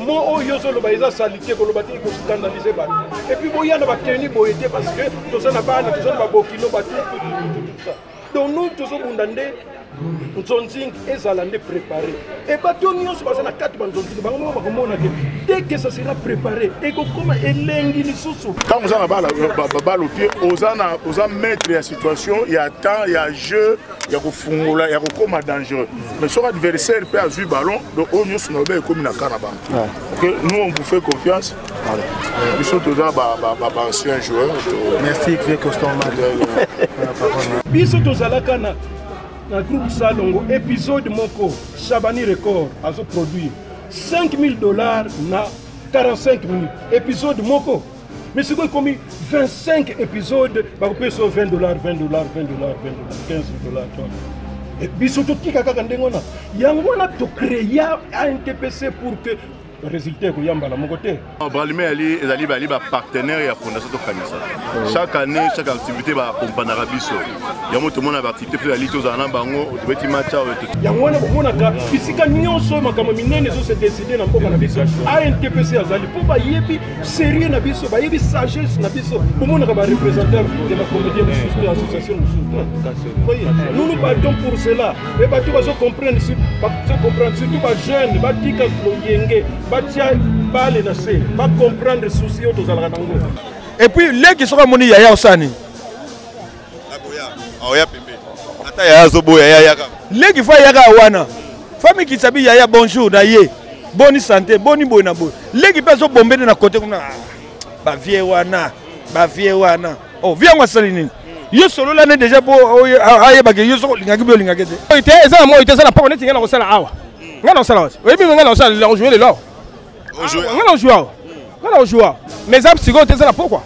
Moi, je suis là, salité, je suis scandalisé. Et puis, il y a des tenus parce que tout ça n'a pas de tout ça. Donc, nous, tous les gens, nous sommes préparés. Et dès que ça sera préparé, et comment quand vous avez le pied, vous allez mettre la situation, il y a temps, il y a jeu, il y a il y a comme dangereux. Mais sur l'adversaire peut avoir le ballon, donc on est comme une canaba. Nous, on vous fait confiance. Ils sont tous anciens joueurs. Merci, Xavier Coston. Ils sont tous à la canne. Dans le groupe Salongo, épisode Moko, Chabani Record a produit $5 000 na 45 minutes. Épisode Moko. Mais c'est comme 25 épisodes, on peut sur $20, $20, $20, $20, $15. Et puis surtout, il y a un créé un TPC pour que le résultat est à mon côté. Bralimé est un partenaire de la Fondation Kanisa. Chaque année, chaque activité va accompagner la Bisso. Il y a tout le monde qui a activité pour la Lito Zana Bango, le petit match. Il y a un monde qui s'est décidé dans le Bisso. Un TPC Azali pour pas y être sérieux na Bisso, ba y sagesse na Bisso. Pour monde qui va représenter de la comédie de l'association. Nous nous battons pour cela. Et bah tu vas comprendre surtout les jeunes, bah qui va comprendre les soucis aux Alarango. Et puis, les qui seront moni Yaya Osani. Les qui font Yaya Wana. Famille qui s'habille Yaya bonjour, d'ailleurs. Bonne santé, bonne bonne. Les qui peuvent se bomber de la côté. Bah, vieux Wana. Bah, vieux Wana. Oh, viens moi saline. Yo solo l'année déjà pour aïe bagay yo solo l'ingagibio l'ingagete. Il était ça moi il était ça la pas on est tingana au sala awa. Ngana sala. Oui mais ngana sala on jouer le là. On joue. Mais ça psycho c'est ça pourquoi.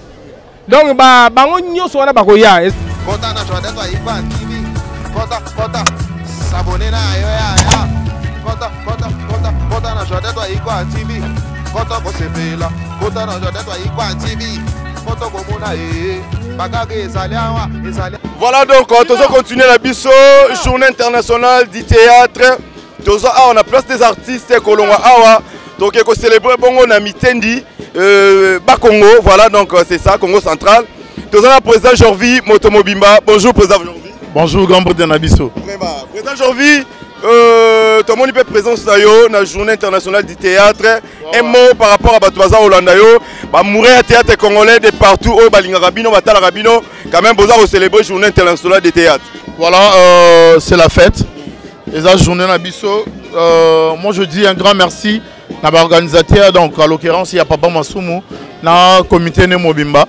Donc ba bango nyoso wana bakoya. Kota na joie d'être ipa TV. Kota s'abonner na yo ya. Kota na joie d'être ipa TV. Kota ko sepela. Kota na joie d'être ipa TV. Kota ko mona Voilà donc on va continuer la Bisso, journée internationale du théâtre. On a place des artistes Kolonga Awa. Donc on célébrer bongo na Mitendi Bakongo, voilà donc c'est ça, Congo central. Nous avons le président Jorvi Motomobimba. Bonjour président Jorvi. Bonjour grand président Nabisso. Président Jorvi, tout le monde peut présence dans la journée internationale du théâtre. Un mot par rapport à Batouaza Holandayo. Mourir à théâtre congolais de partout au Balinga Rabino, Batala Rabino. Quand même, vous avez célébré la journée internationale du théâtre. Voilà, c'est la fête. Et la journée Nabisso. Moi je dis un grand merci à l'organisateur, donc à l'occurrence il y a Papa Masumu, dans le comité Nemobimba.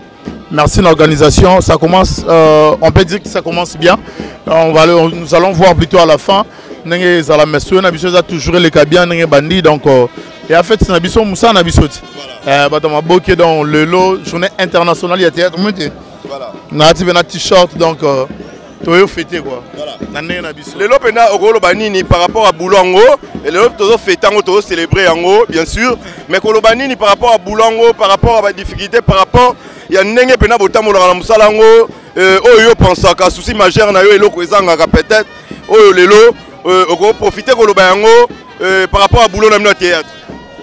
Merci l'organisation, ça commence, on peut dire que ça commence bien. Nous allons voir plutôt à la fin. Nous avons toujours les cabines, nous bandits, donc et en fait c'est Nabisso Moussa Nabisso. Voilà. Dans le lot, journée internationale de théâtre. Voilà. Nous avons un t-shirt donc. Fêté quoi. Voilà. Le lopena okolo banini par rapport à Boulango et le tozo fêtango tozo célébrer yango bien sûr mais kolo banini par rapport à Boulango par rapport à la difficulté par rapport il y a nenge pena botambo la musalango oyo pensaka souci majeur na yo eloko ezanga peut-être oyo lelo oko profiter kolo bango par rapport à Boulango na théâtre.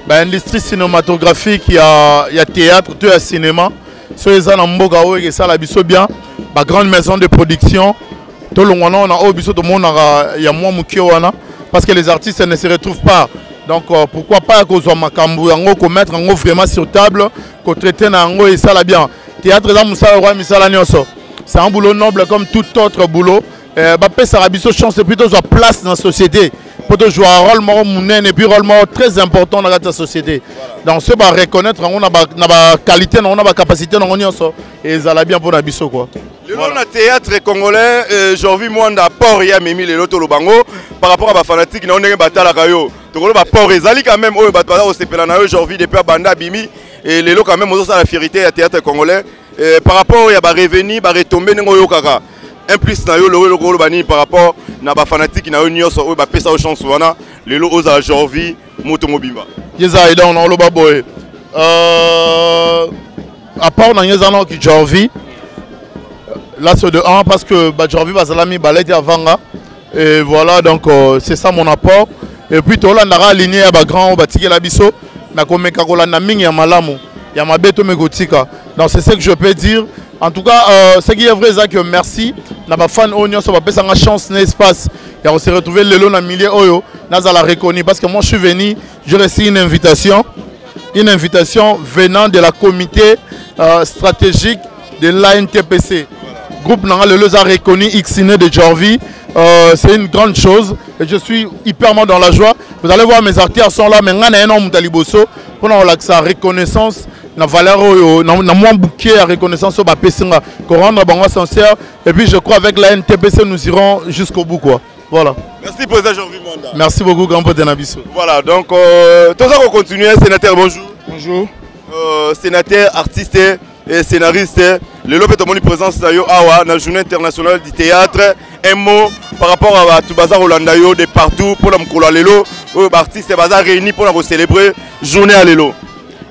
Bah industrie cinématographique il y a théâtre tout à cinéma sur les ans en mboka oyo ça la biso bien ba grande maison de production. Tout le monde a obligé de monde il y a moins mukiwana parce que les artistes ne se retrouvent pas. Donc pourquoi pas que soit makambu yango ko mettre yango vraiment sur table, ko traiter na yango et ça la bien. Théâtre dans musala roi misala nyonso. C'est un boulot noble comme tout autre boulot. Ba pesa rabiso chance plutôt jouer place dans la société. Plutôt jouer un rôle et puis rôle très important dans la société. Donc ce va reconnaître on a ba qualité, on a ba capacité on nyonso et ça la bien pour rabiso quoi. Le théâtre congolais, j'ai vu moi d'apport il y a Mimi le loto bango par rapport à ma fanatique na on est batala kayo. Donc le apport ezali quand même au batala au sepela na j'ai vu depuis banda bimi et les lots quand même aux la fierté à théâtre congolais par rapport il y a ba revenu ba retomber ngo yo kaka. Un plus na yo le gros bani par rapport na ba fanatique na yo nyonso o ba pesa au chance wana les lots aux Jorvi Motomobimba. Yeza ida on lo ba boy. À part na yeza no ki Jorvi. Là c'est de 1 parce que Jorvi Bazalami Baleti Avanga et voilà donc c'est ça mon apport et puis tout là on a aligné à grand Batiki Labisso na komeka kolanda mingi ya malamu ya mabeto megotika. Donc c'est ce que je peux dire. En tout cas, ce qui est vrai, c'est que merci. Na ba fan onyo so ba pesa nga chance na espace. Et on s'est retrouvé le long dans le milieu oyo. Naza la reconnu parce que moi je suis venu, j'ai reçu une invitation venant de la comité stratégique de l'ANTPC. Groupe Nanga le a reconnu Xine de Jorvi. C'est une grande chose et je suis hyper dans la joie. Vous allez voir mes artistes sont là, mais on a un homme Taliboso pour la reconnaissance. Na valeur na moins bouquet à reconnaissance au Bapesinga qu'on rendre bango sincère et puis je crois avec la NTPC nous irons jusqu'au bout quoi. Voilà. Merci président Jorvi Mwanda. Merci beaucoup grand pote Nabiso. Voilà donc tout ça on continue sénateur bonjour. Bonjour. Sénateur artiste et scénariste le lopé tomoni présence na yo awa na journée internationale du théâtre un mot par rapport à tout bazar Rolanda yo de partout pour la mkolo lelo artiste bazar réunis pour la célébrer journée à lelo.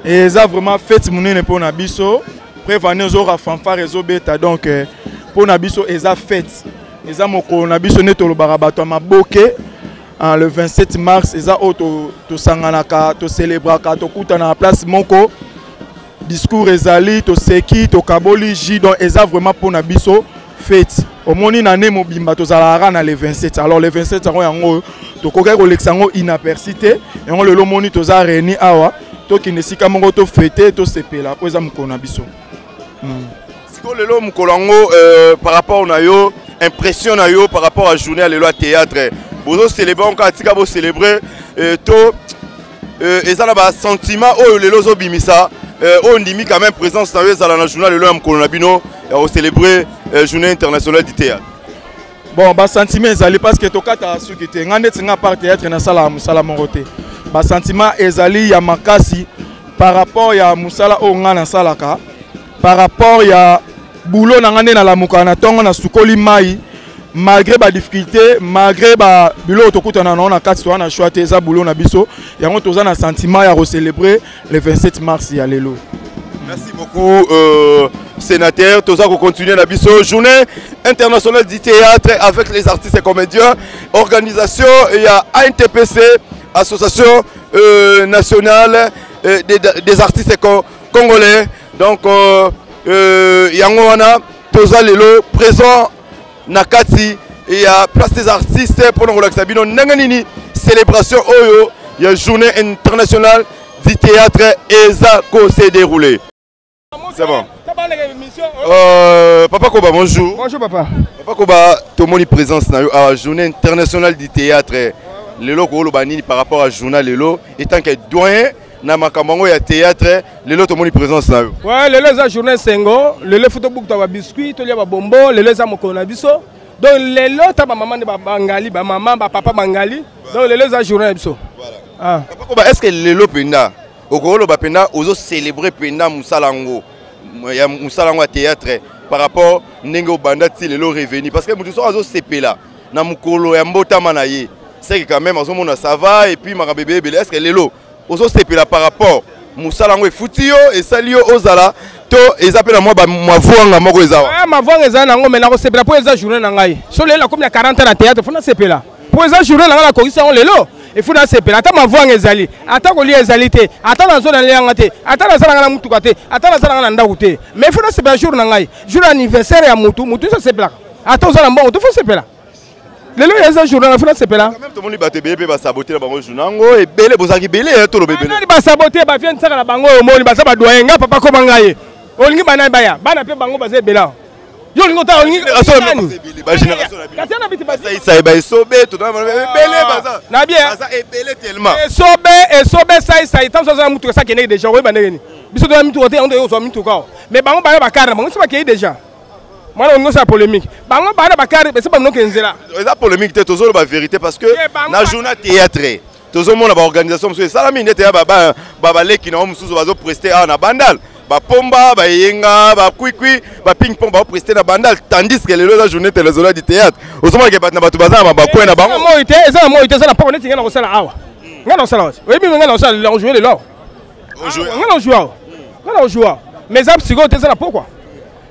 Et ça vraiment fête monene pour Nabiso. Prévenez aux autres fanfare et aux bêta donc pour Nabiso et ça fête. Et ça moko Nabiso neto le barabato maboke le 27 mars et ça auto to sanganaka to célébraka to kuta na place moko discours ezali to seki to kaboli ji donc et ça vraiment pour Nabiso fête. Au moni nané mobimba to zalara na le 27. Alors le 27 yango to koka ko lexango inapercité et on le moni to za réuni awa. To qui ne s'y camongo to fêter to sepela pour exemple qu'on a biso. Si qu'on le l'homme kolango par rapport na yo impression na yo par rapport à journée à l'élo théâtre. Bozo célébrer on katika bo célébrer to et ça là bas sentiment oh l'élo zo bimisa on dimi quand même présence na yo ça la journée l'élo am kolonabino au célébrer journée internationale du théâtre. Bon bah sentiment ezali parce que to kata sukite ngande tinga par théâtre na sala musala moroté. Ba sentiment ezali ya makasi par rapport ya musala o ngana salaka par rapport ya boulot na ngane na la mukana tongo na sukoli mai malgré ba difficulté malgré ba bilo tokutana na kati to na choix te za boulot na biso yango toza na sentiment ya célébrer le 27 mars ya lelo. Merci beaucoup sénateur toza ko continuer na biso journée internationale du théâtre avec les artistes et comédiens organisation et à ANTPC Association nationale des artistes congolais. Donc, Yangoana, Toza Lelo, présent Nakati, et il y a place des artistes pour nous relaxer. Nanganini, célébration Oyo, il y a journée internationale du théâtre Ezako s'est déroulé. C'est bon. Papa Koba, bonjour. Bonjour papa. Papa Koba, tout le monde est présent à la journée internationale du théâtre. Lelo ko lobani par rapport à journal lelo étant que doyen na makambango ya théâtre lelo to moni présence na yo. Ouais, lelo za journée sengo, lelo photobook ta ba biscuit, to lia ba bombo, lelo za mokona biso. Donc lelo ta ba maman de ba bangali, ba maman ba papa bangali. Donc lelo za journée biso. Voilà. Ah. Papa ko ba est-ce que lelo penda okolo ba penda ozo célébrer penda musalango ya musalango ya théâtre par rapport ndenge obanda ti lelo revenu parce que mutu so azo sepela na mukolo ya mbotama na ye. C'est que quand même ça va et puis ma bébé est-ce que lelo ozo sepela par rapport musalango efutio et salio ozala to ezapela moi ba mavwanga moko ezawa ouais mavwanga ezana nango mais na ko sepela pour eza journée nangai so lelo comme il y a 40 ans na théâtre faut na sepela pour eza journée nangai la korisa on lelo il faut na sepela ata mavwanga ezali ata ko lia ezali te ata na zona lianga te ata na zana na mutuka te ata na zana na ndaku te mais il faut na sepela jour nangai jour anniversaire ya mutu so sepela ata ozala mbongo to faut sepela. Les gens qui ont journée, ils font sepela. Même tout le monde va saboter la bango journango et belé bozaki belé to lo bébé. Ils va saboter ba vient saka la bango moni ba sa ba doyen nga papa ko bangaye. Olingi bana baya, bana pe bango ba ze bela. Yo lingo ta olingi ba génération la Kasi na biti ba ça ba sobe to belé baza. Na bien. Baza e belé tellement. Et sobe ça tant ça mutu ça kene déjà oui bana ni. Biso do mutu ote on do yo so mutu ka. Mais bango ba ba kara bango ça ba kei déjà. Moi on a polémique. Bango bana bakari c'est pas non kenzela. La polémique c'est toujours la vérité parce que na journée théâtre toujours mon organisation parce que ça la mine était baba leki na musuzu bazo prester na bandal. Ba pomba ba yenga ba kwikwi ba ping pong ba prester na bandal tandis que la journée internationale du théâtre. Osoma ke batna batu baza ba ko na bango. Ça na pas on est ngana ko sala awa. Ngana sala. Oui mais ngana sala on jouer le là. On joue. Mais ça psycho te sala pourquoi?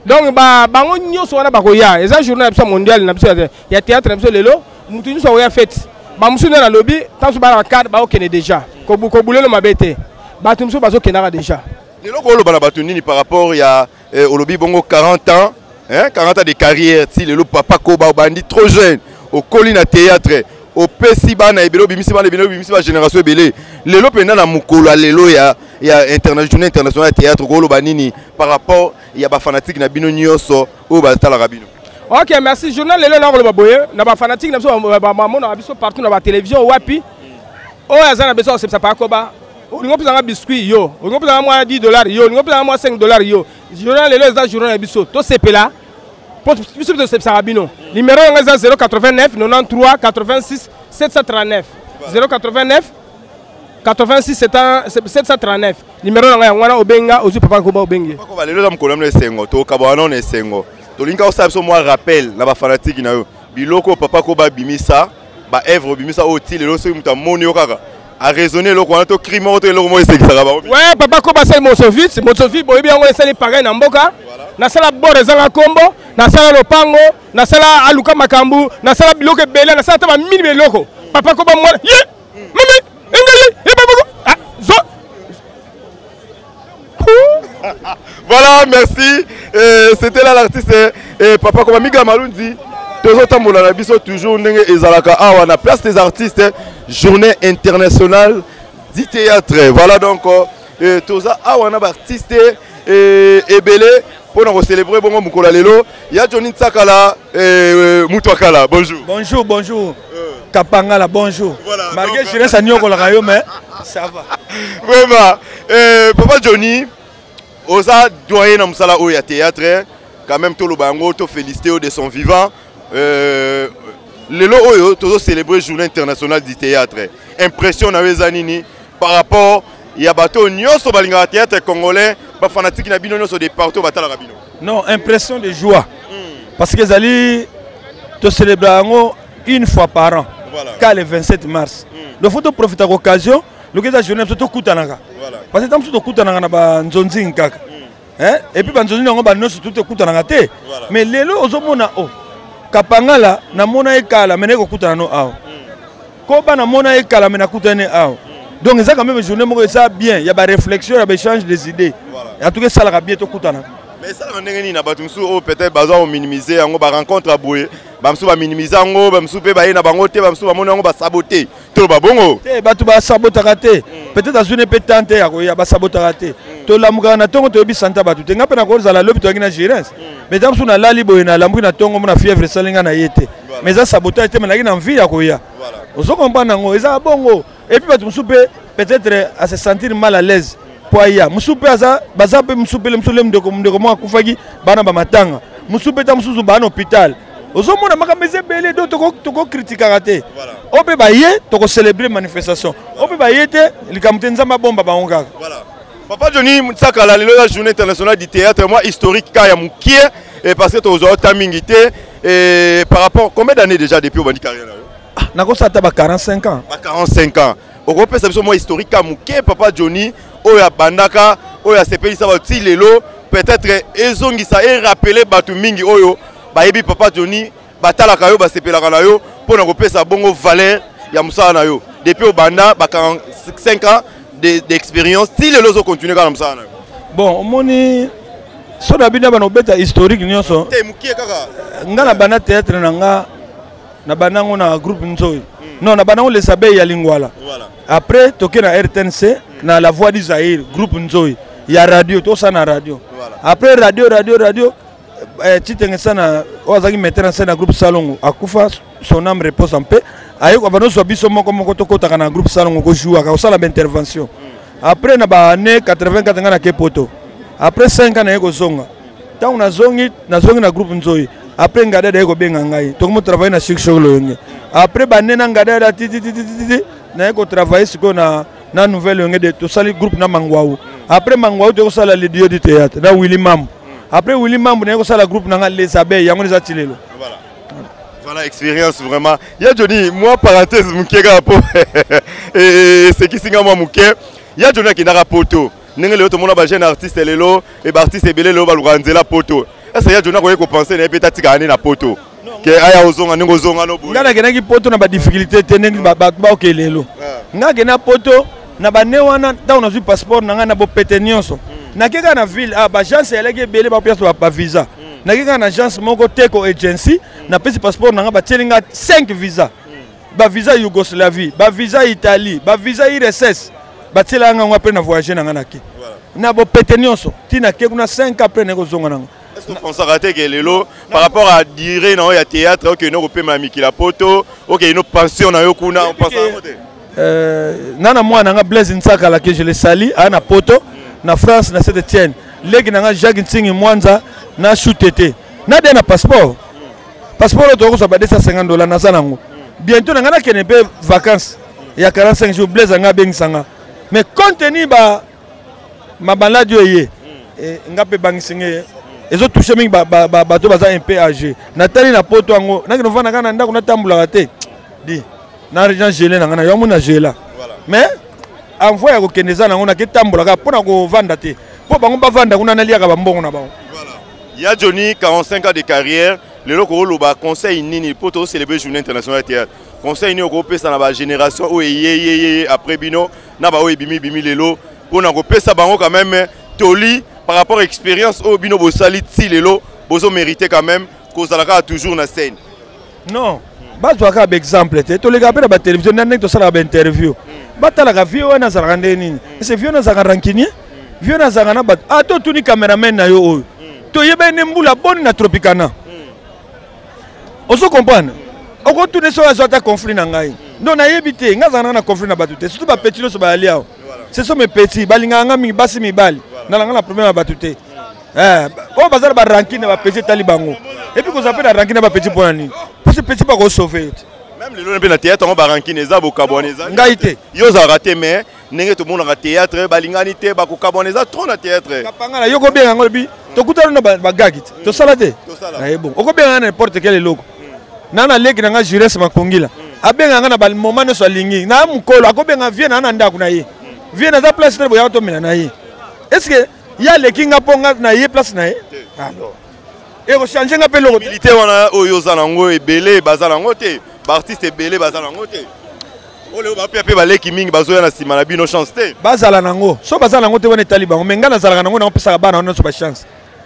Donc bango nyoso wana bakoya eza journée ya mondiale na biso ya théâtre na biso lelo mutu nyoso ya fête ba musu na lobby tanso ba cadre ba okene déjà ko bulelo mabete bato mosusu bazokendaka déjà lelo koloba na bato nini par rapport ya olobi bongo 40 ans 40 ans de carrière ti lelo Papa Koba obandi trop jeune okoli na théâtre opesi bana ebele obimisi bana ebele obimisi ba génération ebele lelo penda na mukolo lelo ya journée internationale de théâtre koloba nini par rapport ya ba fanatique na bino nyonso o ba tala rabino. Ok, merci. Journal lelo na koloba boye na ba fanatique na biso ba mamona na biso partout na ba télévision wapi o azana beso c'est Papa Koba olingo pesa biscuit yo olingo pesa moi $10 yo olingo pesa moi $5 yo journal lelo za journal na biso to sepela pour biso to sepsa rabino numéro ngeza 089 93 86 739 089 86 739 numéro nga ngwana obenga ozu Papa Koba obenge Papa Koba lelo za mukolo na esengo to kabana na esengo to linga osa biso moi rappel na ba fanatique na yo biloko Papa Koba bimisa ba œuvre bimisa oti lelo so muta moni yo kaka a raisonner le quoi to crime auto le mo ese kisaka ba ouais Papa Koba c'est Mosovite boyebi yango esali pareil na mboka na sala bore zanga kombo na sala lopango na sala aluka makambu na sala biloko ebele na sala ta ba mini biloko Papa Koba moi ye mimi engali ye Papa Koba ah zo voilà merci c'était là l'artiste Papa Koba Miga Malundi tozotambola na biso toujours ndenge ezalaka awa na place des artistes journée internationale du théâtre voilà donc toza awa na ba artiste ebele pour nous célébrer bongo mukolo lelo ya Johnny Tsakala Mutwakala bonjour Kapangala bonjour voilà, malgré je reste à Nyoko la rayo mais ça va vraiment Papa Johnny oza doyen na musala o ya théâtre quand même to lobango to féliciter de son vivant lelo oyo tozo célébrer journée internationale du théâtre impression na wezanini par rapport ya bato nyonso balinga théâtre congolais ba fanatique na bino nyonso de partout batala rabino non impression de joie parce que zali to célébrer une fois par an voilà. Car le 27 mars le faut profiter de l'occasion le que la journée to kutanaka parce que tam to kutanaka na ba nzonzi nkaka et puis ba nzonzi ngo ba nyonso to kutanaka te mais lelo ozomona oh Kapangala na mona ekala mena ko kutana no aw Koba na mona ekala mena kutane aw donc ça quand même journée moko ça bien il y a ba réflexion il y a ba échange des idées en tout cas ça la bien to kutana mais ça na ndenge na bato msu o peut-être baza o minimiser yango ba rencontre a boye ba msu ba minimiser yango ba msu pe ba yena bango te ba msu ba mona yango ba saboter to ba bongo te bato ba saboter raté peut-être à journée pétante ya ko ya ba saboter raté to lamuka na tongo to bi santa bato te ngapa na ko za la lobi to ngina gérance mais dans suna lali boye na lamuka na tongo mona fièvre salinga na yete mais ça saboter te mais na envie ya ko ya ozo comprendre ngo eza bongo et puis bato msu pe peut-être à se sentir mal à l'aise poya musupe aza bazape musupe le musule mdeko mwa kufaki bana ba matanga musupe ta musuzu bana hôpital ozomona makameze bele do toko critiquer raté ope ba ye toko célébrer manifestation ope ba ye te likamte nzamba bomba ba onga voilà Papa Johnny Tsakala lelo la journée internationale du théâtre moi historique ka ya mukie et parce que tozo tamingité et par rapport combien d'années déjà depuis au bandi carrière là nako sata ba 45 ans ba 45 ans au pesa biso moi historique ka mukie Papa Johnny oya bandaka oya sepelisa ba ti lelo peut-être ezongisa et rappeler batu mingi oyo ba yebi Papa Johnny batala kayo ba sepelaka na yo pona ko pesa bongo valeur ya musala na yo depuis au banda ba 45 ans d'expérience si lelo zo continuer ka musala na yo bon omoni so na bina bana obeta historique nyonso te mukie kaka ngana bana théâtre na banango na groupe nzoyi non na banango les abeilles ya Lingwala voilà. Après toke na RTNC na la voix du Zaïre groupe nzoyi ya radio to ça na radio voilà. Après radio titenge sana ozaki mettre en scène na groupe Salongo akufa son âme repose en paix ayo ko bano so biso moko to kota na groupe Salongo ko joua ka sala intervention après na ba année 84 ngana ke poto après 5 ans na ko zonga tant na zongi na groupe nzoyi après ngada ko benga ngai to mo travailler na section loyenge après ba nena ngada da titi na ko travailler siko na nouvelle yenge de to sali groupe na Mangwaou après Mangwaou to sala le dieu du théâtre na Willy Mambo après Willy Mambo na ko sala groupe na les abeilles yango les atilelo voilà expérience vraiment ya Johnny moi parenthèse mukega po et c'est qui singa moi muke ya Johnny qui na poto ndenge lelo to mona ba jeune artiste lelo et ba artiste ebele lelo ba lukanzela poto est-ce ya Johnny ko penser na peut-être tika na poto que aya ozonga ningo zonga no ngana kenaki poto na ba difficulté tenengi ba okelelo ngake na poto na bane wana ta on a vu passeport na nga na bo pete nyonso na keka na ville ba agence eleki belé ba pièce ba visa na keka na agence moko teko agency na pesi passeport na nga ba tielinga 5 visa ba visa Yougoslavie ba visa Italie ba visa IRSS ba tielanga ngo après na voyager na nga na ki na bo pete nyonso tina ke kuna 5 après na ko zonga na nga. Est-ce que vous pensez que lelo par rapport à dire non il y a théâtre OK no ko ma mikila poto OK no pension na yo kuna on pense à côté nana moi na nga Blaise Nsaka la que je le sali ana poto na France na Saint-Étienne legi na nga Jacques Ntingi Mwanza na chutete na de na passeport to ko so ba $250 na sanango bientôt na nga na kene pe vacances ya 45 jours Blaise nga bengisanga mais contenu ba mabaladi oyé nga pe bangisinge ezo touché mingi bato baza un peu âgé natali na poto yango naki novana kana ndako natambulaka te di na region gelé na ngana yo mona gela mais envoya ko kendeza nango na kitambulaka pona ko vanda te po bango bavanda kuna na liaka bambongo na bango. Voilà. Ya Johnny 45 ans de carrière lelo ko loba conseil nini poto célébrer journée internationale de théâtre conseil ni ko pesa na ba génération o yeye après bino na ba o bimi lelo pona ko pesa bango quand même toli par rapport à l'expérience au bino bosali ti lelo bozo mérité quand même kozalaka toujours na scène. Non bazo ka exemple te to le gapela ba télévision na nek to sala ba interview batala ka vieux na sala nini c'est vieux na sala rankini vieux na sala na bat to tuni cameraman na yo oyo to yeba ne mbula boni na Tropicana oso comprendre oko tuni so azota conflit na ngai non na yebite nga zana na conflit na batute surtout ba petit so ba aliao ce sont mes petits balinga nga mi basi mi bali na la problème à batute on bazar ba rankine ba petit talibango et puis qu'on appelle la rankine ba petit point ni parce que petit pas ko sauver même le long na théâtre on ba rankine za bo kaboneza ngaite yo za raté mais nenge to mona théâtre balingani te ba ko kaboneza trop na théâtre kapanga yo ko bien ngol bi to kutalo na ba gagit to salate na bon o ko bien n'importe quel logo nana leki na nga jurès makongila abenga nga na ba moment no so lingi na mukolo akobenga vie na ndako na ye vie na za place trebo ya to mina na ye est-ce que ya leki nga ponga na ye place na ye alors et ko changer nga pe logo milité wana oyo za nango ebele bazala ngote ba artiste ebele bazala ngote ole ba pe ba leki mingi bazoya na sima na bino chance te bazala nango so bazala ngote wana talibango menga na zala nango na opesa bana wana so ba chance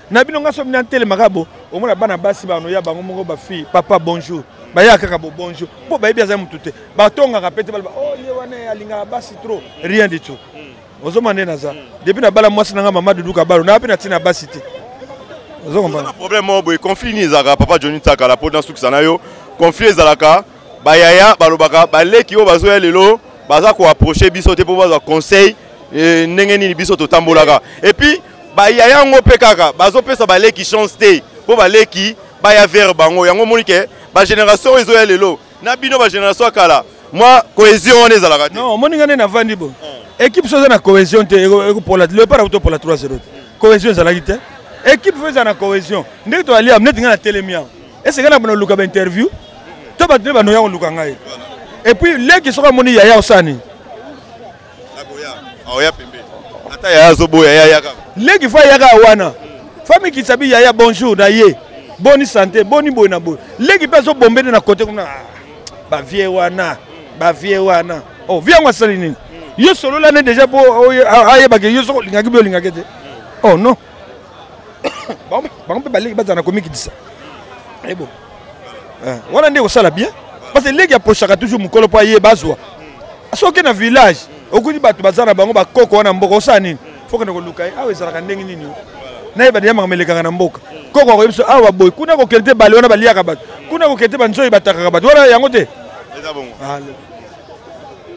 na bino nga so mna tele makabo omona bana basi bano ya bango moko ba fille papa bonjour ba ya kaka bonjour po ba yebi za mutute ba tonga ka pete ba oh ye wana alinga basi trop rien du tout ozo mane na za depuis na bala mwasi nanga mama dudu ka balo na pe na tina basi te ozo comprendre problème mo boy conflit ni zaka papa Johnny Taka la potence suki sanayo conflit zalaka ba yaya balobaka ba leki o bazo ya lelo baza ko approcher biso te po baza conseil ndenge nini biso to tambolaka et puis ba yaya ngo pe kaka bazo pesa ba leki chance te po ba leki ba ya vers bango yango monike ba génération ezo ya lelo na bino ba génération kala moi cohésion on ezalaka non moninga ne na vandi bo équipe soza na cohésion te pour la le para auto pour la 3-0 cohésion ezalaki te équipe faisait na cohésion ndeko to ali amnet nga na telemia est-ce que na bono luka ba interview to ba no ya luka ngai et puis leki soka moni yaya osani oya pembe ata yaya zoboya yaya kaka leki fa yaka wana famille qui sabi yaya bonjour na ye boni santé boni boy na boy leki pe so bombe na côté kuna ba vie wana oh viens moi sali nini yo solo là déjà pour aye ba ke yo so lingaki bi lingaki te oh non bon pe ba leki bazana komiki disa et bon wana ndeko sala bien parce que leki approchaka toujours mukolo pa ye bazwa soki na village okuti bato bazana bango bakoko wana mboka osala nini faut que na koluka awa ezalaka ndenge nini na ye badi yamaka melekaka na mboka koko akoyebi so awa boy kuna kokende te bale wana baliaka bato kuna kokende banzoi batakaka bato wana yango te.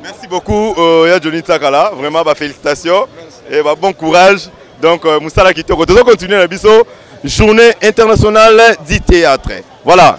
Merci beaucoup ya Johnny Takala, vraiment bah, félicitations et bah, bon courage. Donc Moussala Kitoko, nous allons continuer la biso journée internationale du théâtre. Voilà.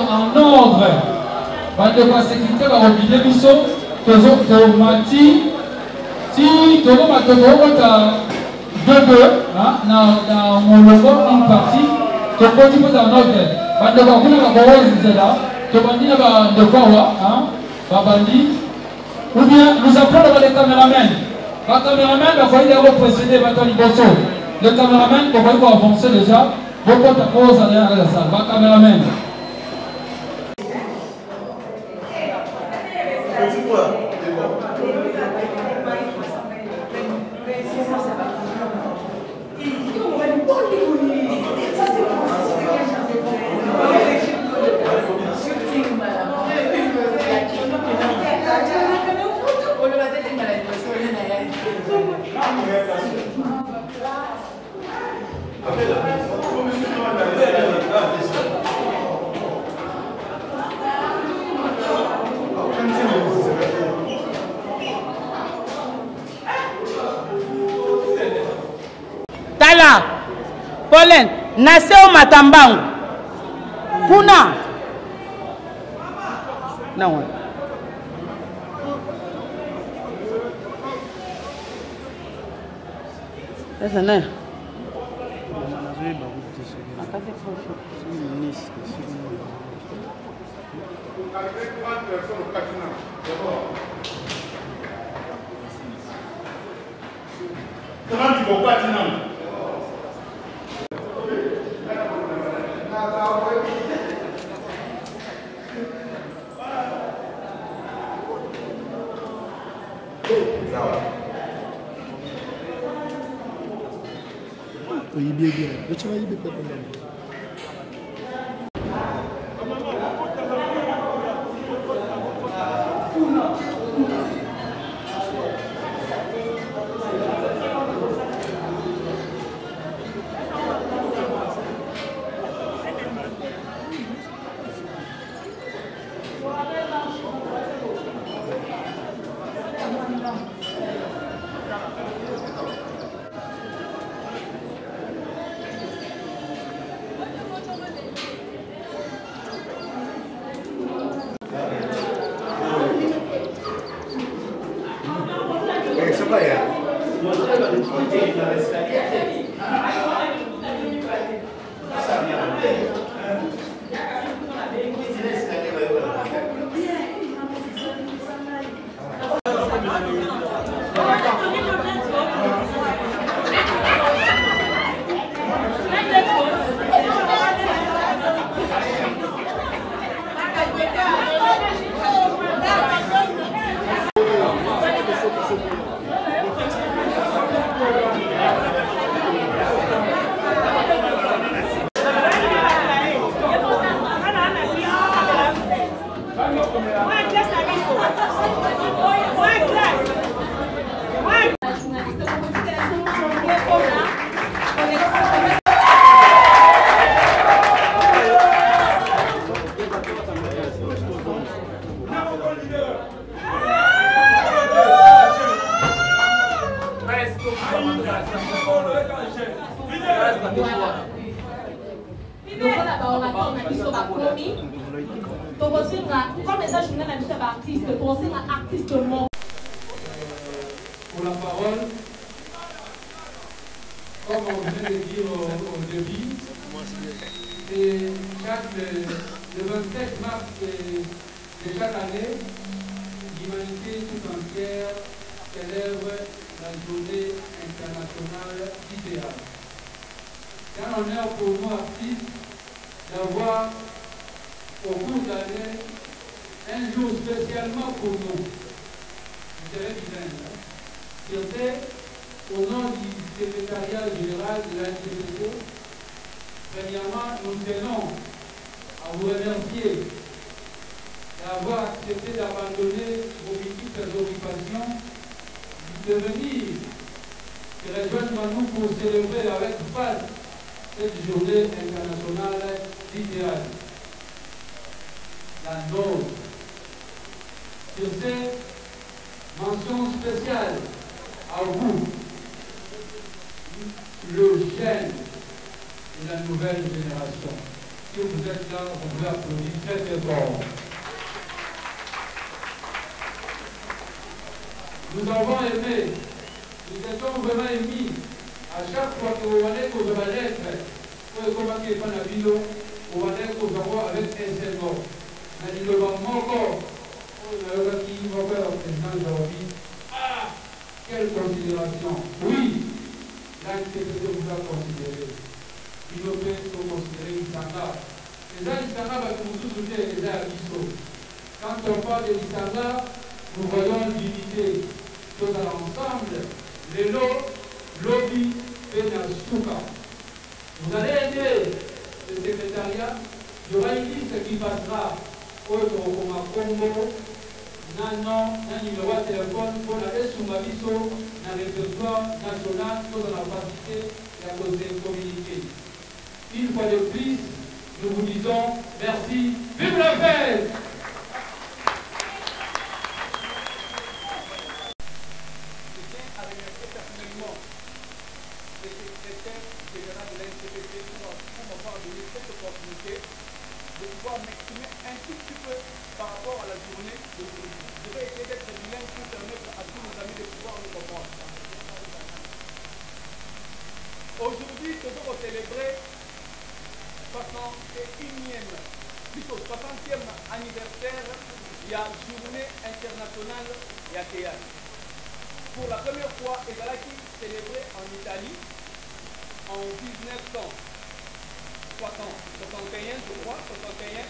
en ordre. Bande de sécurité va oublier biso, mati, si tout le monde dans mon logo une partie, tu peux dire en ordre. Bande de quoi vous là, tu vas dire de quoi babandi, ou bien nous apprenons les caméramens. Les caméramens, il faut y précéder le caméraman, il faut avancer déjà. Beaucoup de choses à derrière la salle. Les caméramens. Tala, Pauline, Naseo Matambangu, Kuna. Non. C'est ça. Pour la parole, comme on venait de dire au début, c'est le 27 mars de chaque année, l'humanité tout entière célèbre la journée internationale du théâtre. C'est un honneur pour nous artistes d'avoir au cours de l'année un jour spécialement pour nous. Je dirais bien, au nom du secrétariat général de la NTPC, premièrement, nous tenons à vous remercier d'avoir accepté d'abandonner vos multiples occupations, de venir et rejoindre nous pour célébrer avec force cette journée internationale du théâtre. La nôtre. Sur ces mentions spéciales à vous, le jeune de la nouvelle génération. Si vous êtes là, vous pouvez applaudir très très fort. Nous avons aimé, nous étions vraiment émis à chaque fois que vous allez vous allez être, vous commencez par la vidéo, vous allez vous avoir avec un seul mot. Mais il ne va pas encore, on a qui va faire le président aujourd'hui. Ah, quelle considération! Oui, l'NTPC vous a considéré. Il ne peut se considérer Isanga. Les Isanga, vous vous souvenez, les Abisso. Quand on parle de l'Isanga, nous voyons l'unité. Tous ensemble, les lobby Penasuka. Vous allez aider le secrétariat. Il y aura une liste qui passera au Congo. Non, numéro de téléphone pour la Essumabiso, dans le répertoire national, dans la capacité et à cause de communiquer. Une fois de plus, nous vous disons merci. Vive la fête! De pouvoir m'exprimer un tout petit peu par rapport à la journée d'aujourd'hui. Je vais essayer d'être bilingue pour permettre à tous nos amis de pouvoir nous comprendre. Aujourd'hui, nous devons célébrer 61e, plutôt 60e anniversaire de la journée internationale de théâtre. pour la première fois, Ezalaki célébré en Italie en 1961, je crois, 61.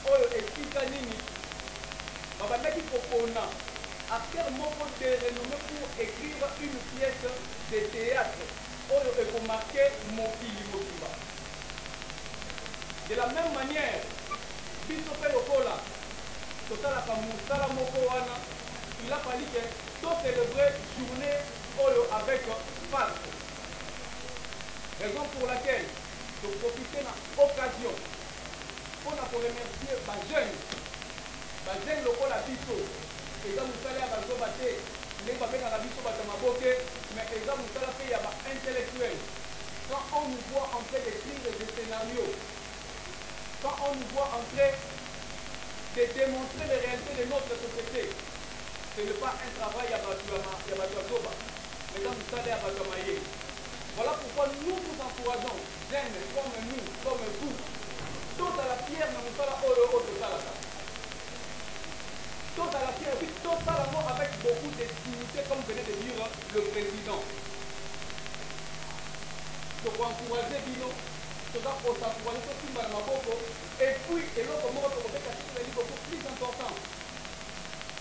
Oyo esika nini babandaki kokona acteur moko de renommé pour écrire une pièce de théâtre oyo ekomarke mokili mobimba. De la même manière biso mpe lokola tosalaka mosala moko wana, il a fallu que tocélébrer journée oyo avec farce. Raison pour laquelle je profite na occasion pour remercier les jeunes lokola biso eza mosala ya bazoba te ndenge babengaka biso bato maboke, mais eza mosala mpe ya baintellectuel. Quand on nous voit en train d'écrire des scénarios, quand on nous voit en train de démontrer les réalités de notre société, ce n'est pas un travail à Batoazoba, mais dans mosala ya bato maye. Voilà pourquoi nous nous encourageons, jeunes comme nous, comme vous, tout à la pierre dans le sala oyo tosalaka. Tout à la pierre, puis tout à la mort avec beaucoup de dignité, comme venait de dire le président. Donc encourager Bino, tout ça pour s'encourager tout le monde. Et puis, et l'autre mot, on va faire quelque chose beaucoup plus important.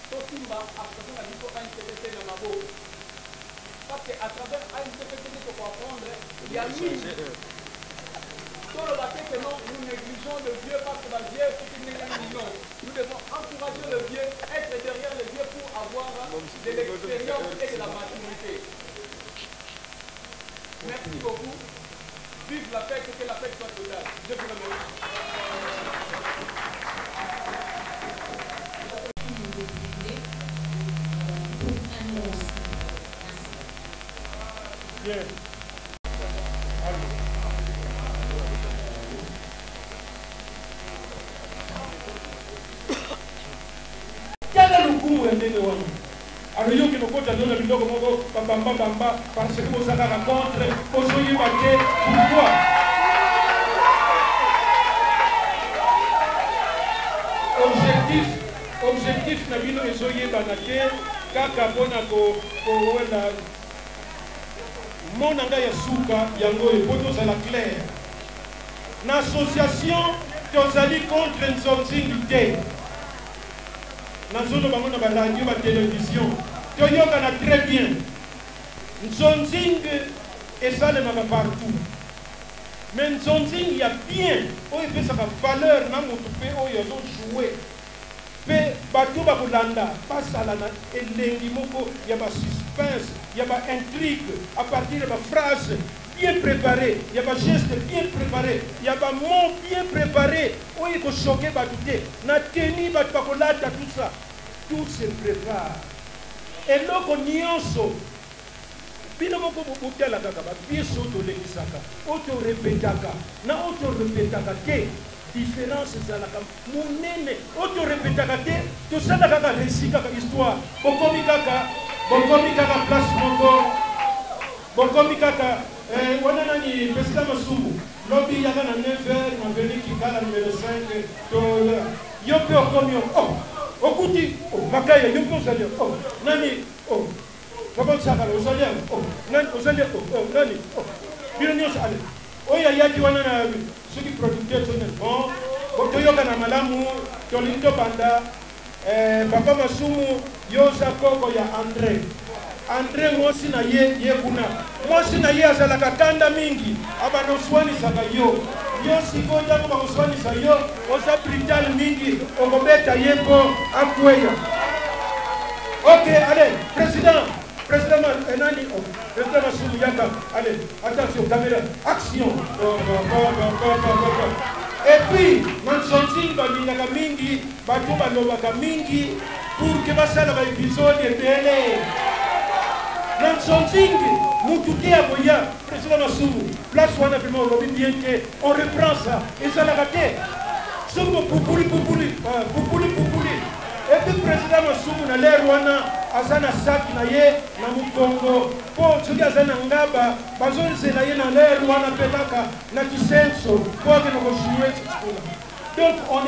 Tout le monde a besoin de l'ANCPT dans ma boue. Parce qu'à travers l'ANCPT, il faut apprendre, il y a mille. Dans le bâtiment que non, nous négligeons le vieux parce que le vieux est ce qu'il n'est pas million. Nous devons encourager le vieux, être derrière le vieux pour avoir de l'expérience et de la maturité. Merci beaucoup. Vive la fête, que la fête soit totale. Je vous remercie. Bien. Alors yo qui nous compte dans le biloko moko bamba parce que vous avez rencontré aujourd'hui baté pourquoi objectif na bino ezoye banake kaka pona ko wenda mona nga ya suka yango epoto za la claire na association tozali contre nzonzingi te Nazolo bango na radio ba télévision toyokana très bien Nzonzing esalemaka partout mais Nzonzing ya bien oyo epesaka valeur na moto mpe oyo azojouer mpe bato bakolanda basala na elengi moko ya basuspense ya baintrigue à partir ya baphrase bien préparé, il y a des gestes bien préparés, il y a des mots bien préparés. où il faut choquer Batouté. Na teni Batakolata, tout ça. Tout se prépare. Et là, on y en sort. Bino moko bobukia la kaka ba biso to lekisaka auto répétaka na auto répétaka ke différence za la kam munene auto répétaka ke to sala kaka récit kaka histoire bokomi kaka place moko bokomi kaka wana nani président Masumu lobby yaka na 9h na veni kikala numéro 5 to yo pe okomi oh okuti oh makaya yo pe osali oh nani oh Comment ça va? Vous allez nani? Bien sûr, allez. Oya yaki wana na ceux qui producteurs sont bon. Botoyoka na malamu, tolindo banda. Papa Masumu yoza koko ya André. André mosi na ye kuna. Mosi na ye azalaka kanda mingi. Abano swani saka yo. Yo sikonda ko swani sa yo. Oza brital mingi. Okobeta yeko akweya. OK, allez, président Nani, président Masumu Yaka, allez, attention, caméra, action. Et puis, Mansonting Babinaka Mingi, Batuba Lobaka Mingi, pour que Masala va épisode et télé. Mansonting, Moutouké Aboya, président Masumu, place où on a vraiment lobby bien que on reprend ça. Et ça l'a raté. Somo Poupouli. Et puis le président Masumu na l'air wana azana saki na ye na mukongo po soki azana ngaba bazonzela ye na l'air wana petaka na kisenso po ke no jouer donc on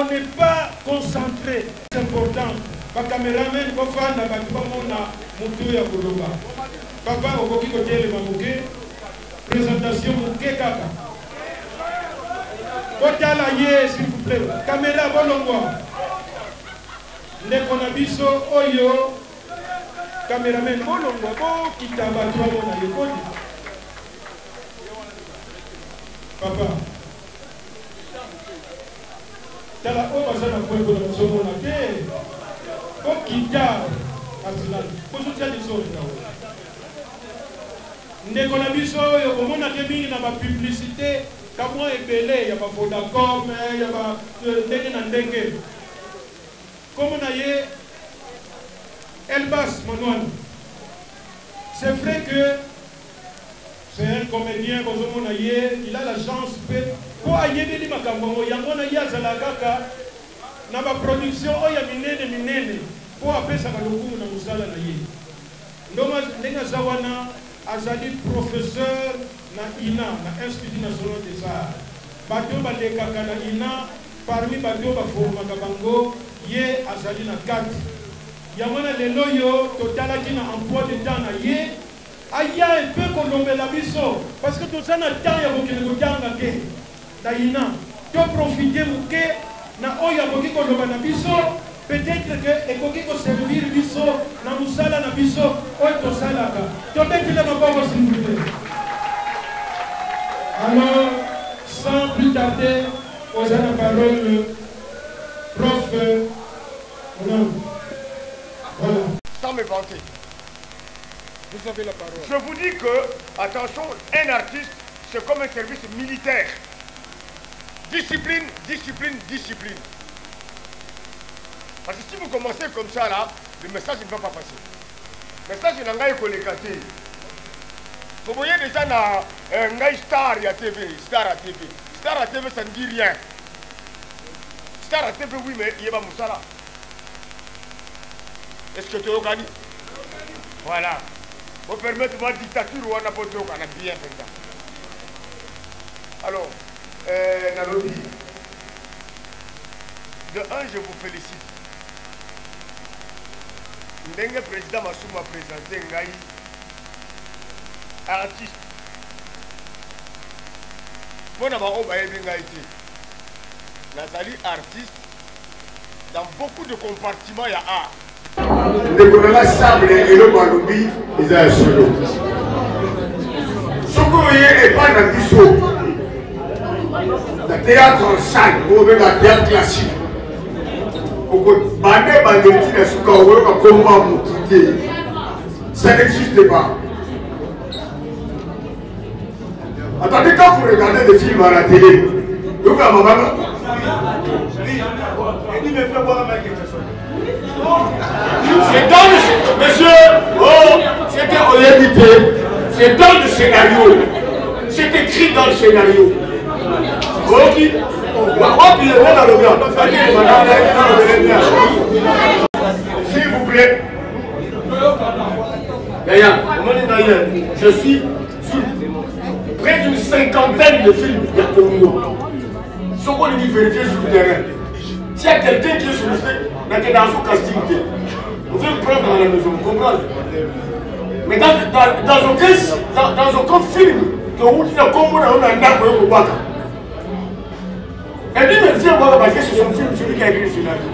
n'est pas concentré. C'est important bacameramen bafanda bato bamona motu ya koloba papa okoki kotelema moke présentation moke kaka botala ye s'il vous plaît caméra bolongwa ndeko na biso oyo cameraman bolongwa bokita bato bamona ye kodi papa tala oyo baza na kweko na bozomona te okita arsenal bozotia lisoni na oyo ndeko na biso oyo omonake mingi na bapublicité kamwa ebele ya bavodacom ya ndenge na ndenge komo na ye Elbas Manuel. C'est vrai que c'est un comédien, il a la chance pour aïeber les macambons, il y a mon aïe à Zalagaka, dans ma production, il y a minene, pour appeler ça le coup dans Moussala Naye. Nous Zawana, Azali professeur na INA, na Institut National des Arts. Bato Balekaka na INA, parmi Bato Bafo Makabango, Ye Azali na 4. Yamana lelo yo totala kina emploi de temps na ye aya un peu kolombe la biso parce que tout ça na temps ya bokele kotanga ke daina to profiter muke na oya boki kolomba na biso peut-être que ekoki ko servir biso na musala na biso oyo to salaka to betile maboko s'il vous plaît. Alors sans plus tarder aux la parole prof non. Voilà. Sans me vanter. Vous avez la parole. Je vous dis que, attention, un artiste, c'est comme un service militaire. Discipline, discipline, discipline. Parce que si vous commencez comme ça, là, le message ne va pas passer. Le message n'est pas collecté. Vous voyez déjà dans un Star à TV, Star à TV. Star à TV, ça ne dit rien. Star à TV, oui, mais il y a pas Moussala. Est-ce que tu as gagné? Voilà. Pour permettre ma dictature ou on a bien fait ça. Alors, Nalobi, de un, je vous félicite. Le président Massou m'a présenté un artiste. Moi, Nazali artiste. Dans beaucoup de compartiments, il y a art. Le sable et le balobi, ils ont solo. Ce qu'on est pas dans le biseau. Le théâtre en salle, ou même le théâtre classique. Ça n'existe pas. Attendez, quand vous regardez des films à la télé, donc à maman. C'est dans le monsieur, oh, c'était en réalité, c'est dans le scénario. C'est écrit dans le scénario. Ok. S'il vous plaît. D'ailleurs, je suis sur près d'une cinquantaine de films de Congo. Ce qu'on dit vérifier sur le terrain. S'il y a quelqu'un qui est sur le fait, maintenant dans son casting, vous pouvez le prendre à la maison, vous comprenez? Mais dans aucun film que vous dites à Congo, on a un arbre au Waka. Et puis, merci à moi, parce que c'est son film, celui qui a écrit le scénario.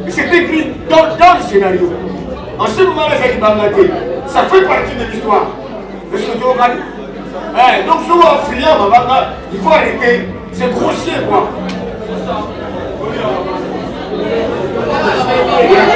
Et c'est écrit dans le scénario. En ce moment-là, ça fait partie de l'histoire. Est-ce que tu vois? Donc, souvent, friand, il faut arrêter. C'est grossier, quoi. Yeah.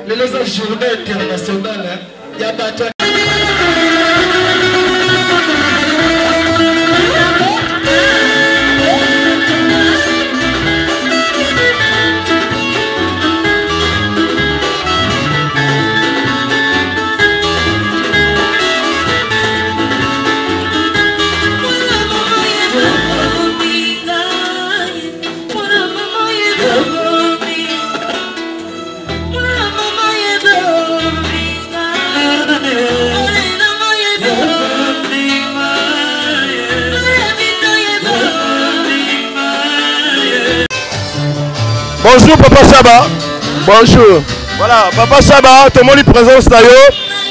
Les journée internationale, il y a battu. Bonjour Papa Chaba. Bonjour. Voilà, Papa Chaba, tout le monde est présent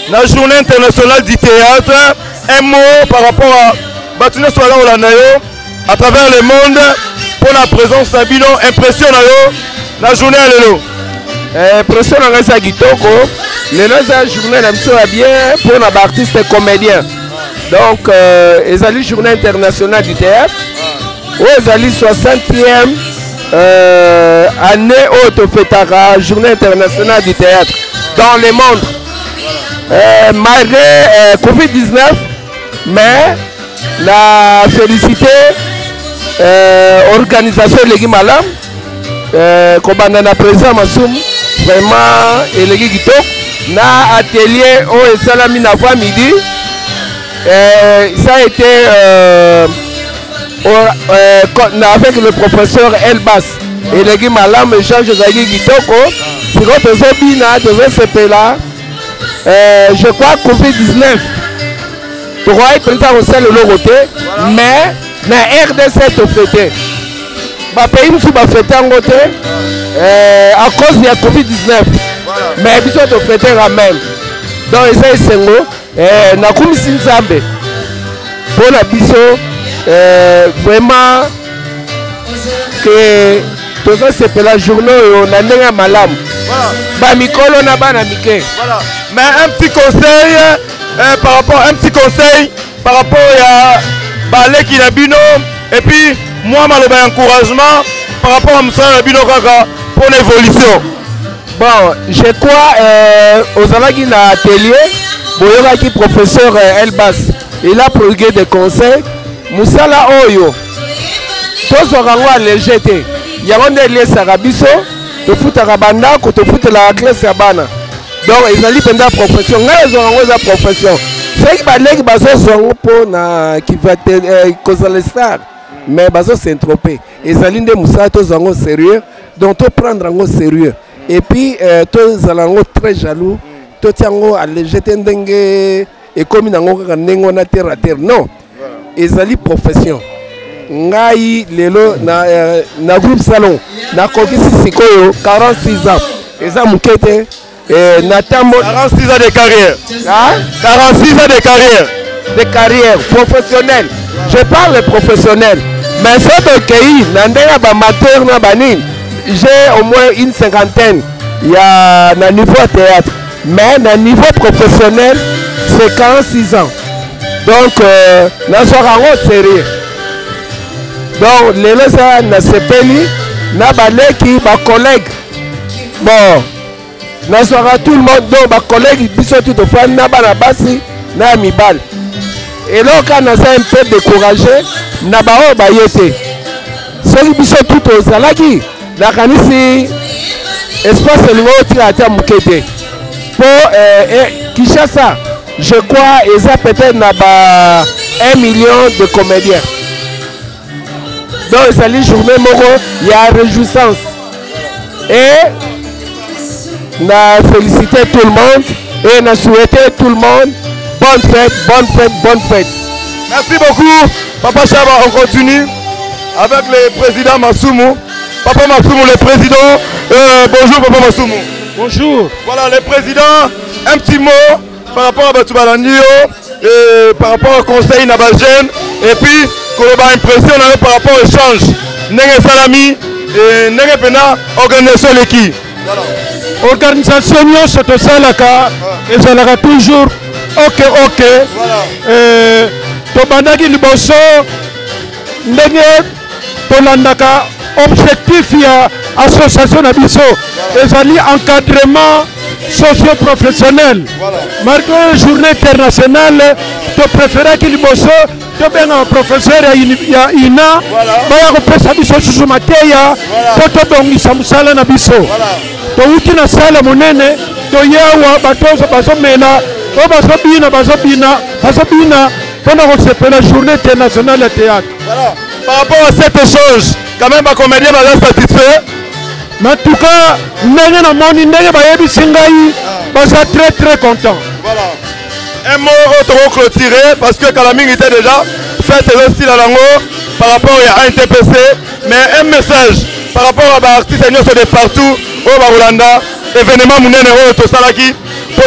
la journée internationale du théâtre. Un mot par rapport à Batune Soala Olanayo à travers le monde pour la présence d'Abino. Impression la journée à l'élo. Impression à la Kitoko. La journée est bien pour les artistes et comédiens. Donc, ils ont la journée internationale du théâtre. Ils ont la 60e. Année haute fêtera journée internationale du théâtre dans le monde. Malgré Covid-19, mais la félicité organisation Legi Malam, comme on a président Massoum, vraiment Legi Gito, na atelier au Salami na voix midi, ça a été avec le professeur Elbas et les Malam échange Zagi Gitoko sur votre zobina de là je crois Covid-19 pour être présent au sein de l'Europe mais na RDC to fêté ba pays nous ba fêté en côté à cause de la Covid-19 mais biso to fêté quand même donc ça sengo na kumisi nzambe pour la biso vraiment que tout ça c'est pour la journée on a n'est malam ba mikolo na bana mike voilà mais un petit conseil par rapport à balé qui na bino et puis moi maloba encouragement par rapport à Moussa bino kaka pour l'évolution. Bon je crois aux alaki na atelier boyoka qui professeur Elbas il a prodigué des conseils Moussala Oyo, tous ont léger te. Yango nde lesaka biso, to futa kabanda, ko to futa la classe ya bana. Donc ils ont penda profession, ils ont la profession. C'est que balek bazo zongo po na qui va cause les stars, mais bazo s'entropé. Ils ont nde Moussa to zongo sérieux, donc to prendre en sérieux. Et puis to zalango très jaloux, to tiango à léger ndenge et comme nango ka nengo na terre à terre. Non. Ezali profession ngai lelo na groupe salon na kokisi sikoyo 46 ans eza mukete na tambo 46 ans de carrière. 46 ans de carrière professionnelle. Je parle professionnel mais c'est ok na ndenge ba amateur na banine j'ai au moins une cinquantaine il y a na niveau théâtre mais na niveau professionnel c'est 46 ans. Donc nazwaka yango sérieux. Donc lelo eza nasepeli na baleki bacollègue. Bon nazwaka tout le monde, donc bacollègue biso tout tofandi na bana basi na mibali. Eloko naza un peu découragé na bao baye te. Soki biso tout ozalaki nakanisi espace elingo otira ata moke te. Po Kinshasa, je crois, ils ont peut-être 1 million de comédiens. Donc, c'est une journée, il y a réjouissance. Et, on a félicité tout le monde et on a souhaité tout le monde bonne fête, bonne fête, bonne fête. Merci beaucoup, Papa Chaba. On continue avec le président Massoumou. Papa Massoumou, le président. Bonjour, Papa Massoumou. Bonjour. Voilà, le président, un petit mot par rapport à Batoubalandio, par rapport au conseil Nabajen, et puis, qu'on va impression par rapport au échange. Nenge Salami et Nenge Pena, organisation l'équipe. Organisation nyonso tosalaka ezalaka toujours ok. Tobandaki liboso ndenge tolandaka objectif ya association na biso ezali encadrement socio-professionnel. Malgré journée internationale to préféraki liboso tobenga professeur ya ina baya kopesa biso susu mateya po tobongisa mosala na biso. Touti na sala monene toyawa batozo bazomela o bazobina mpona kosepela journée internationale ya théâtre. Par rapport à cet échange, quand même les comédiens sont satisfaits. Mais en tout cas, ndenge na moni ndenge bayebisi ngai baza très content. Voilà. Un mot autre clôturé parce que Kalaming était déjà fait aussi dans l'ango par rapport à NTPC, mais un message par rapport à l'artiste de partout au Barolanda, événement munene au Tosalaki pour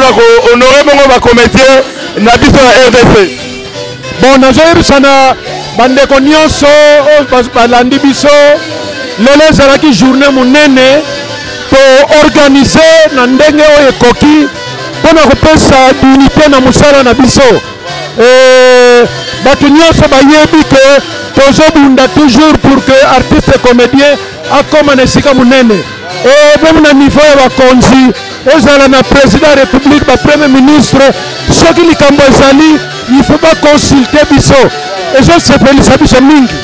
honorer mon comédien na biso ya RDC. Bon, nazoyebisa na bandeko nyonso balandi biso lelo ezalaki journée monene to organiser na ndenge oyo ekoki mpona kopesa dignité na mosala na biso. Bato nyonso bayebi ke tozobunda toujours pour que artiste comédien akoma na esika monene. Même na niveau ya bakonzi ezala na président ya république bapremier ministre soki likambo ezali il faut pas consulter biso. Ezosepelisa biso mingi.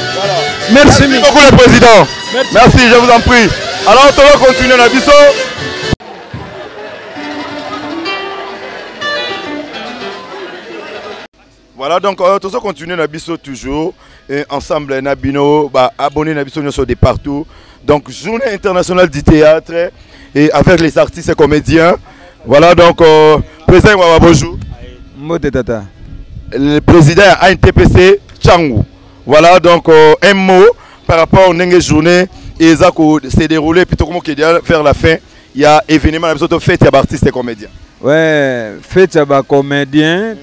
Merci beaucoup le président. Merci, je vous en prie. Alors on va continuer na biso. Voilà, donc on va continuer na biso toujours et ensemble Nabino abonné na biso de partout. Donc journée internationale du théâtre et avec les artistes et comédiens. Voilà donc président bonjour. Tata. Le président ANTPC Tchangou. Voilà donc un mot par rapport à une journée et ça s'est déroulé plutôt comme vers la fin. Il y a événement la fête à artistes et comédiens. Ouais, fête à comédiens,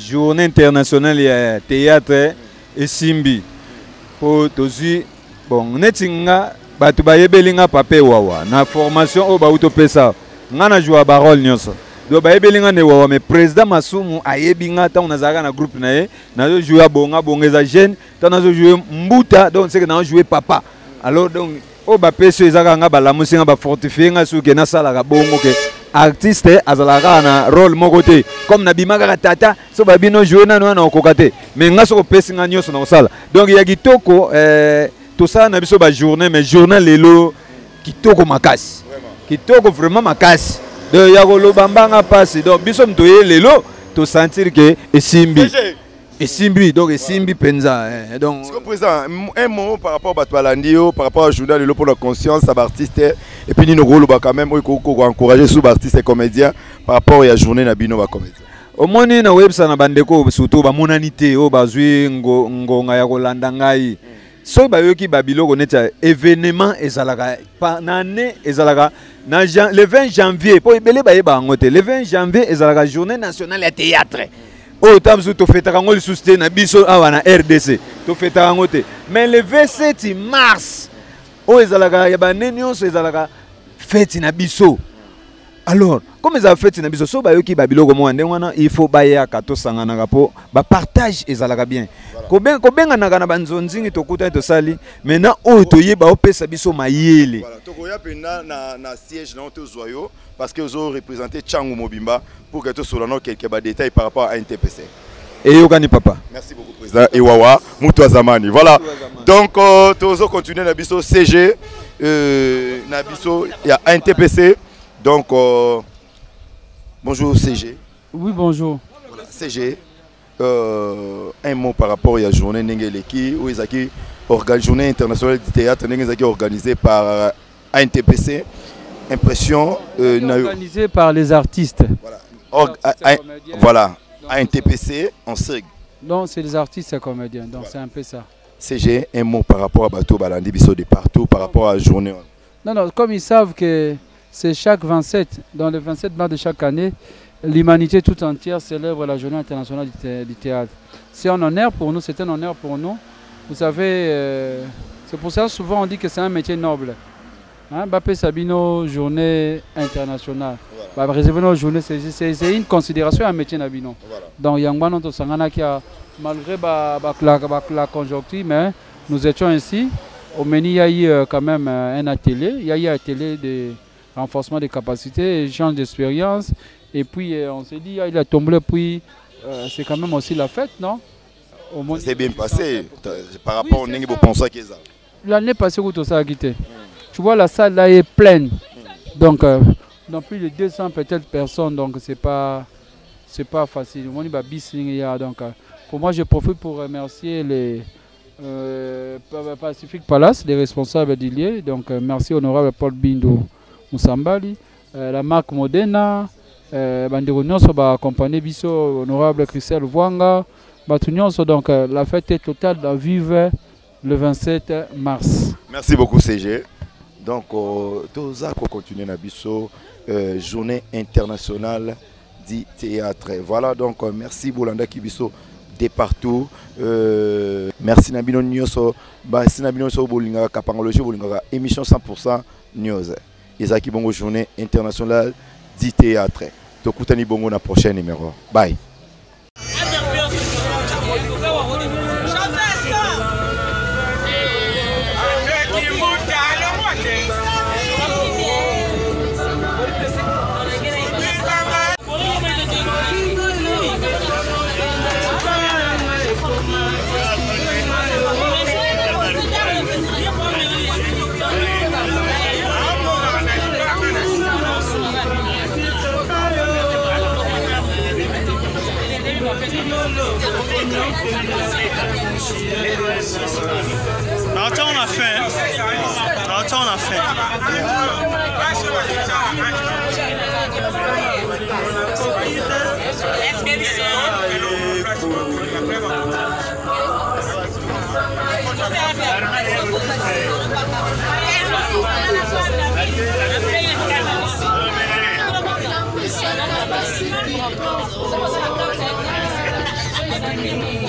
journée internationale de théâtre et simbi. Pour tous bon, netinga batu bayebelinga pape wawa na formation au bauto pesa. Ngana joua barol nyonso. Do bayebelinga ne wawa mais président Massoumou ayebinga ta on azaka na groupe na ye na jouer bonga bongeza jeune, ta na jouer mbuta donc c'est que na jouer papa. Alors donc au bapesi ezaka nga balamusinga ba fortifier nga suke na sala ka bongo ke artiste azalaka na rôle moko te comme na bimaka tata so babino jouer na na okokate mais nga so pesi nga nyoso na sala donc ya kitoko tout ça na biso ba journée mais journée lelo kitoko makasi kitoko vraiment makasi de ya koloba mbanga pasi donc biso mtoye lelo to sentir que esimbi Simbi, donc Simbi Penza. Donc, président, un mot par rapport à Batwalandio, par rapport au journal pour la conscience, à l'artiste, et puis nous avons quand même encourager sous artistes et comédiens par rapport à la journée Nabino va comédien. Au moins, na website na bandeko surtout ba monanité o bazui ngonga ya kolanda ngai. So ba yoki babilo koneta événement ezalaka pa nane ezalaka na le 20 janvier po ibele ba yeba ngote le 20 janvier ezalaka journée nationale de théâtre. Oh, tamsu to feta kango lisuste na biso awa na RDC to feta kango te mais le 27 mars o ezalaka ya baneni onso ezalaka fete na biso Alors, comme ils ont fait, il faut baya kato sangana po, ba partage ezalaka bien. Kobenga na banzonzingi tokuta to sali, maintenant o toye ba opesa biso mayele. Voilà, tokoya pena na siège na to zoyo parce que ils ont représenté Tchangu Mobimba pour que tu sois quelques détails par rapport à NTPC. Et Yogani papa. Merci beaucoup président Ewawa Moutou Azamani. Voilà. Donc tozo continuer na biso CG na biso il y a NTPC. Donc, bonjour CG. Oui, bonjour. Voilà, CG, un mot par rapport à la journée Nengeleki, où ils ont journée internationale du théâtre organisée par ANTPC. Impression. Organisée par les artistes. Voilà, ANTPC en SEG. Donc, c'est les artistes et comédiens, donc c'est un peu ça. CG, un mot par rapport à Bateau Balandi Bisso de partout, par rapport à la journée. Non, comme ils savent que c'est chaque 27, dans le 27 mars de chaque année, l'humanité tout entière célèbre la journée internationale du théâtre. C'est un honneur pour nous, c'est un honneur pour nous. Vous savez, c'est pour ça souvent on dit que c'est un métier noble. Bappé Sabino, journée internationale. Journée, c'est une considération à métier Nabino. Donc Yangban Sangana qui a, malgré la conjoncture, mais nous étions ainsi. Au Meni, il y a eu quand même un atelier. Il y a eu un atelier de renforcement des capacités, échange d'expérience. Et puis on s'est dit, il a tombé, puis c'est quand même aussi la fête, non? C'est bien passé par rapport au Nengi Boponsa qui est ça. L'année passée, tout ça a quitté. Tu vois, la salle là est pleine. Donc, dans plus de 200 peut-être personnes, donc c'est pas facile. Donc, pour moi, je profite pour remercier les Pacific Palace, les responsables d'Ilié. Donc, merci honorable Paul Bindo Moussambali, la marque Modena, Bandero Nyonso va accompagner Bisso, honorable Christelle Vwanga, donc la fête est totale dans Vive le 27 mars. Merci beaucoup CG. Donc, tout ça qu'on continue à Bisso, journée internationale du théâtre. Voilà, donc merci Boulanda Kibisso de partout. Merci Nabino Nyonso, merci Nabino Nyonso Bolinga Kapangologie Bolinga émission 100% news. Ezaki bongo journée internationale du théâtre. Tokutani bongo na prochain numéro. Bye. On a fait. On a fait. Thank you.